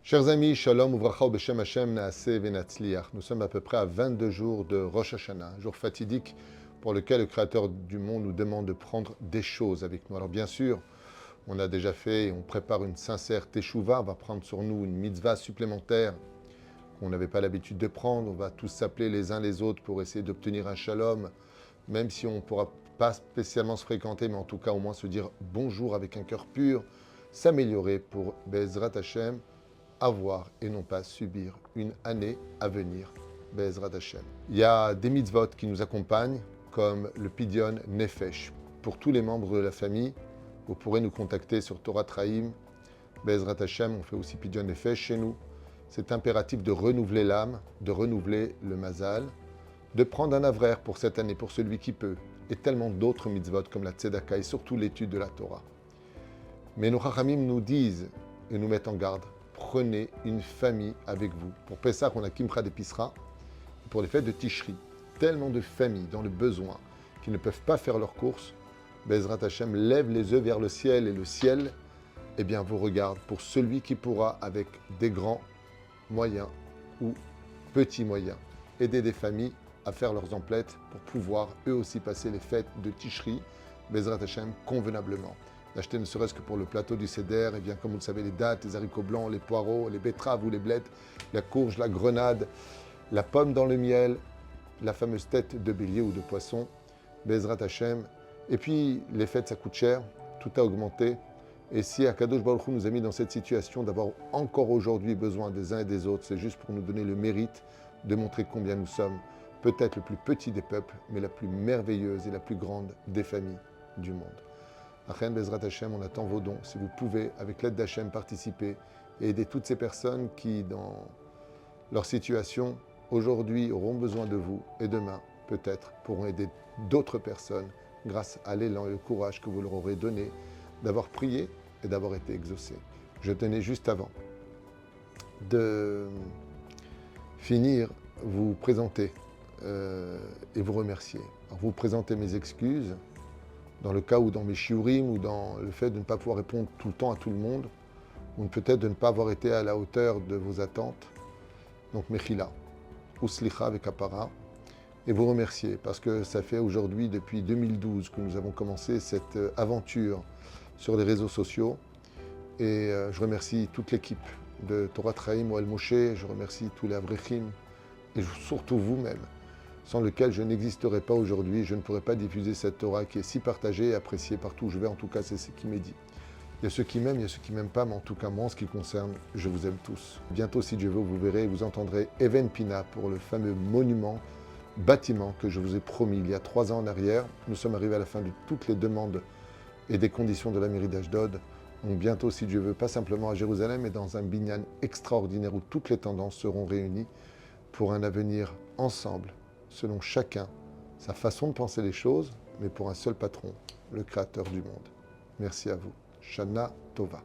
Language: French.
Chers amis, Shalom, Uvracha Beshem Hashem, Naaseh Venatzliach. Nous sommes à peu près à 22 jours de Rosh Hashanah, un jour fatidique pour lequel le Créateur du monde nous demande de prendre des choses avec nous. Alors bien sûr, on a déjà fait et on prépare une sincère teshuva, on va prendre sur nous une mitzvah supplémentaire qu'on n'avait pas l'habitude de prendre. On va tous s'appeler les uns les autres pour essayer d'obtenir un shalom, même si on ne pourra pas spécialement se fréquenter, mais en tout cas au moins se dire bonjour avec un cœur pur, s'améliorer pour Be'ezrat Hashem, avoir et non pas subir une année à venir, Be'ezrat Hashem. Il y a des mitzvot qui nous accompagnent, comme le Pidyon Nefesh. Pour tous les membres de la famille, vous pourrez nous contacter sur Torah Traim, Be'ezrat Hashem, on fait aussi Pidyon Nefesh chez nous. C'est impératif de renouveler l'âme, de renouveler le mazal, de prendre un avraire pour cette année, pour celui qui peut, et tellement d'autres mitzvot comme la tzedaka et surtout l'étude de la Torah. Mais nos Chachamim nous disent et nous mettent en garde, prenez une famille avec vous. Pour Pessah, on a Kimcha d'Episra, pour les fêtes de Tishri. Tellement de familles dans le besoin qui ne peuvent pas faire leurs courses. Be'ezrat Hashem lève les yeux vers le ciel et le ciel, eh bien, vous regarde pour celui qui pourra, avec des grands moyens ou petits moyens, aider des familles à faire leurs emplettes pour pouvoir eux aussi passer les fêtes de Tishri, Be'ezrat Hashem, convenablement. D'acheter ne serait-ce que pour le plateau du Seder, et bien comme vous le savez, les dattes, les haricots blancs, les poireaux, les betteraves ou les blettes, la courge, la grenade, la pomme dans le miel, la fameuse tête de bélier ou de poisson, Be'ezrat Hashem. Et puis, les fêtes, ça coûte cher, tout a augmenté. Et si Akadosh Baruch Hu nous a mis dans cette situation d'avoir encore aujourd'hui besoin des uns et des autres, c'est juste pour nous donner le mérite de montrer combien nous sommes peut-être le plus petit des peuples, mais la plus merveilleuse et la plus grande des familles du monde. Achen Be'ezrat Hashem, on attend vos dons. Si vous pouvez, avec l'aide d'Hachem, participer et aider toutes ces personnes qui, dans leur situation, aujourd'hui auront besoin de vous et demain, peut-être, pourront aider d'autres personnes grâce à l'élan et le courage que vous leur aurez donné d'avoir prié et d'avoir été exaucés. Je tenais juste avant de finir, vous présenter et vous remercier. Alors, vous présentez mes excuses dans le cas où dans mes shiurim ou dans le fait de ne pas pouvoir répondre tout le temps à tout le monde, ou peut-être de ne pas avoir été à la hauteur de vos attentes. Donc mechila, ou slicha avec apara, et vous remercier parce que ça fait aujourd'hui depuis 2012 que nous avons commencé cette aventure sur les réseaux sociaux. Et je remercie toute l'équipe de Torah Traim ou El Moshe, je remercie tous les Avrechim, et surtout vous-même, sans lequel je n'existerais pas aujourd'hui, je ne pourrais pas diffuser cette Torah qui est si partagée et appréciée partout où je vais, en tout cas c'est ce qui m'est dit. Il y a ceux qui m'aiment, il y a ceux qui ne m'aiment pas, mais en tout cas moi en ce qui concerne, je vous aime tous. Bientôt si Dieu veut, vous verrez et vous entendrez Even Pina pour le fameux monument, bâtiment que je vous ai promis il y a 3 ans en arrière. Nous sommes arrivés à la fin de toutes les demandes et des conditions de la mairie d'Ashdod. Donc bientôt si Dieu veut, pas simplement à Jérusalem, mais dans un binyan extraordinaire où toutes les tendances seront réunies pour un avenir ensemble, selon chacun, sa façon de penser les choses, mais pour un seul patron, le Créateur du monde. Merci à vous. Shana Tova.